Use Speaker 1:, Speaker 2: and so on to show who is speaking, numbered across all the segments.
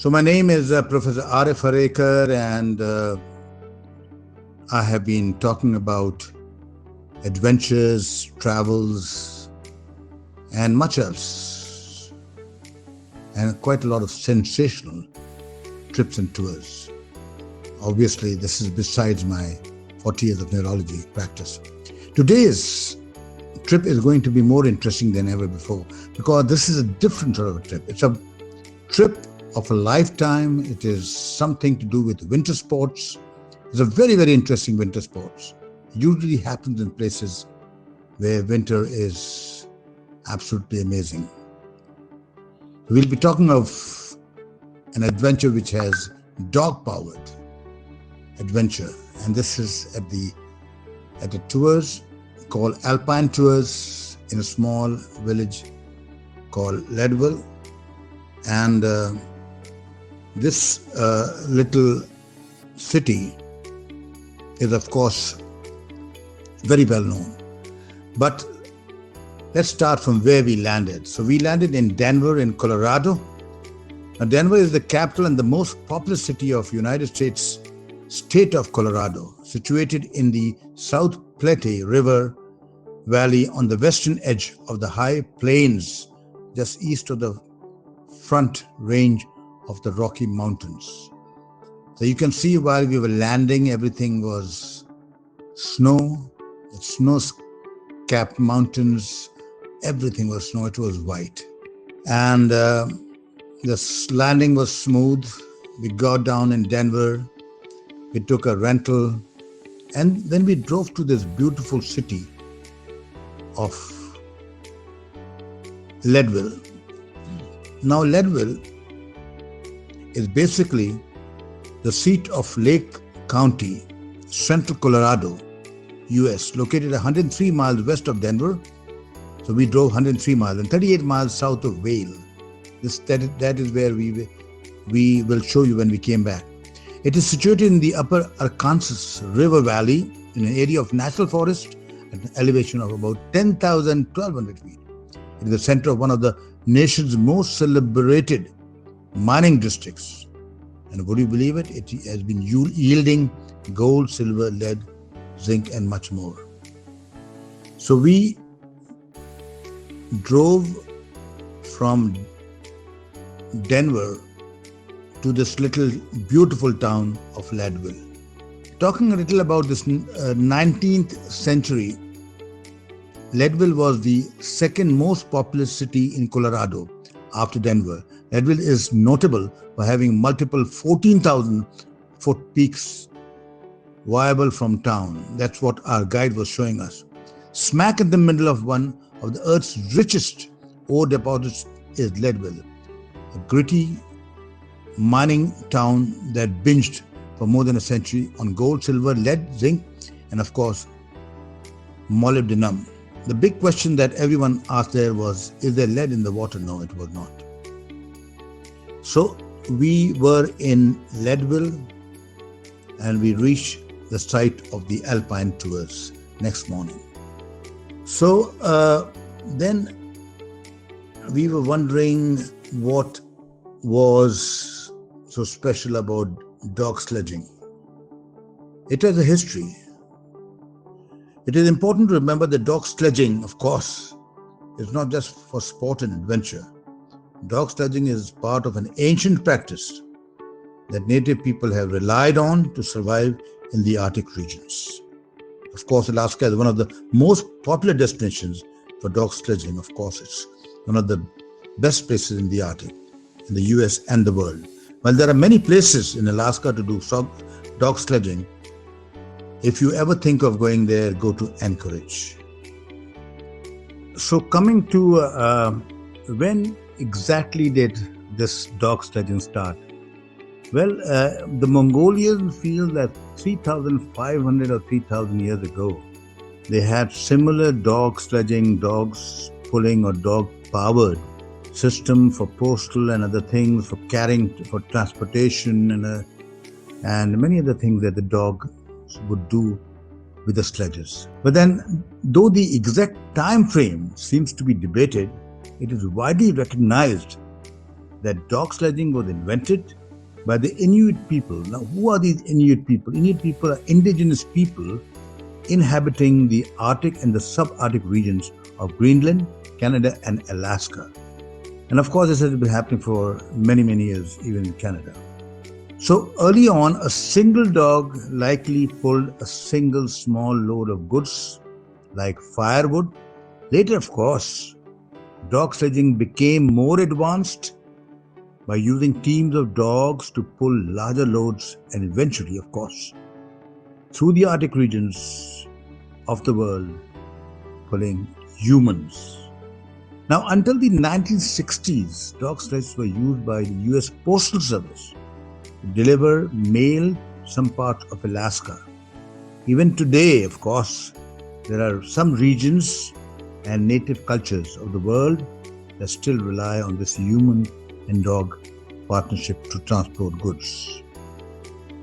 Speaker 1: So my name is Prof.Arif Herekar, and I have been talking about adventures, travels, and much else, and quite a lot of sensational trips and tours. Obviously, this is besides my 40 years of neurology practice. Today's trip is going to be more interesting than ever before because this is a different sort of a trip. It's a trip of a lifetime. It is something to do with winter sports. It's a very, very interesting winter sports. It usually happens in places where winter is absolutely amazing. We'll be talking of an adventure which has dog-powered adventure, and this is at the tours called Alpine Tours in a small village called Leadville. And this little city is, of course, very well known. But let's start from where we landed. So we landed in Denver in Colorado. Now, Denver is the capital and the most populous city of United States state of Colorado, situated in the South Platte River Valley on the western edge of the high plains just east of the front range of the Rocky Mountains. So you can see while we were landing, everything was snow, snow-capped mountains, everything was snow, it was white. And the landing was smooth. We got down in Denver, we took a rental, and then we drove to this beautiful city of Leadville. Now, Leadville is basically the seat of Lake County, Central Colorado, US, located 103 miles west of Denver. So we drove 103 miles and 38 miles south of Vail. That is where we will show you when we came back. It is situated in the upper Arkansas River Valley in an area of national forest at an elevation of about 1200 feet. It is the center of one of the nation's most celebrated mining districts. And would you believe it? It has been yielding gold, silver, lead, zinc, and much more. So we drove from Denver to this little beautiful town of Leadville. Talking a little about this 19th century, Leadville was the second most populous city in Colorado after Denver. Leadville is notable for having multiple 14,000-foot peaks viable from town. That's what our guide was showing us. Smack in the middle of one of the Earth's richest ore deposits is Leadville, a gritty mining town that binged for more than a century on gold, silver, lead, zinc, and of course, molybdenum. The big question that everyone asked there was, is there lead in the water? No, it was not. So we were in Leadville and we reached the site of the Alpine Tours next morning. So then we were wondering what was so special about dog sledging. It has a history. It is important to remember that dog sledging, of course, is not just for sport and adventure. Dog sledging is part of an ancient practice that native people have relied on to survive in the Arctic regions. Of course, Alaska is one of the most popular destinations for dog sledging. Of course, it's one of the best places in the Arctic, in the US and the world. While there are many places in Alaska to do dog sledging, if you ever think of going there, go to Anchorage. So coming to when exactly did this dog sledging start? Well, the Mongolians feel that 3,500 or 3,000 years ago, they had similar dog sledging, dogs pulling or dog-powered system for postal and other things, for carrying, for transportation, and many other things that the dog would do with the sledges. But then, though the exact time frame seems to be debated, it is widely recognized that dog sledging was invented by the Inuit people. Now, who are these Inuit people? Inuit people are indigenous people inhabiting the Arctic and the subarctic regions of Greenland, Canada, and Alaska. And of course, this has been happening for many, many years, even in Canada. So early on, a single dog likely pulled a single small load of goods like firewood. Later, of course, dog sledging became more advanced by using teams of dogs to pull larger loads and eventually, of course, through the Arctic regions of the world, pulling humans. Now, until the 1960s, dog sledges were used by the US Postal Service to deliver mail to some parts of Alaska. Even today, of course, there are some regions and native cultures of the world that still rely on this human and dog partnership to transport goods.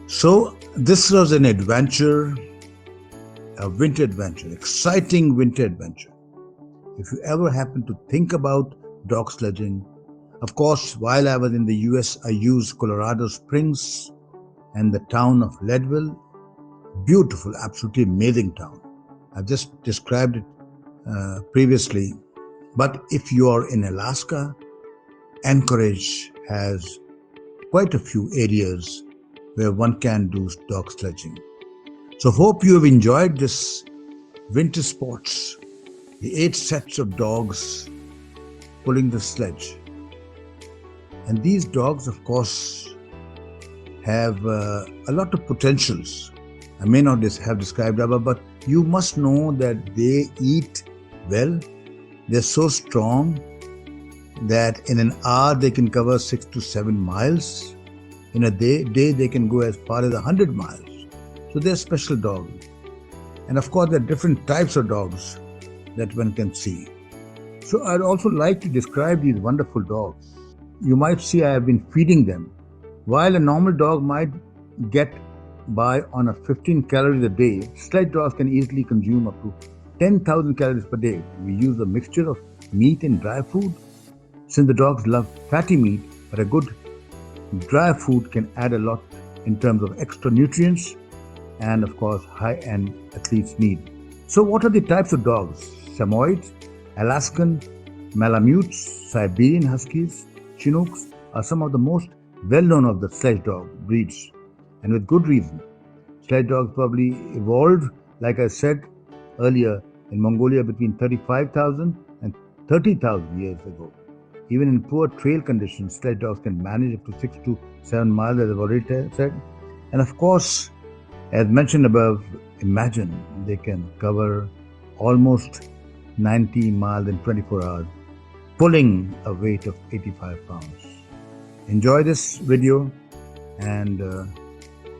Speaker 1: So this was an adventure, a winter adventure, exciting winter adventure. If you ever happen to think about dog sledging, of course, while I was in the US, I used Colorado Springs and the town of Leadville. Beautiful, absolutely amazing town. I've just described it previously. But if you are in Alaska, Anchorage has quite a few areas where one can do dog sledging. So hope you have enjoyed this winter sports, the 8 sets of dogs pulling the sledge. And these dogs, of course, have a lot of potentials. I may not have described above, but you must know that they eat well. They're so strong that in an hour they can cover 6 to 7 miles. In a day they can go as far as 100 miles. So they're special dogs. And of course, there are different types of dogs that one can see. So I'd also like to describe these wonderful dogs. You might see I have been feeding them. While a normal dog might get by on a 15 calories a day, sledge dogs can easily consume up to 10,000 calories per day. We use a mixture of meat and dry food. Since the dogs love fatty meat, but a good dry food can add a lot in terms of extra nutrients and of course high-end athletes need. So what are the types of dogs? Samoyeds, Alaskan, Malamutes, Siberian Huskies, Chinooks are some of the most well-known of the sledge dog breeds, and with good reason. Sledge dogs probably evolved, like I said earlier, in Mongolia between 35,000 and 30,000 years ago. Even in poor trail conditions, sledge dogs can manage up to 6 to 7 miles, as I've already said. And of course, as mentioned above, imagine they can cover almost 90 miles in 24 hours, pulling a weight of 85 pounds. Enjoy this video and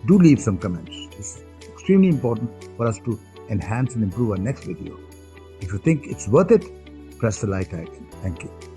Speaker 1: do leave some comments. It's extremely important for us to enhance and improve our next video. If you think it's worth it, press the like icon. Thank you.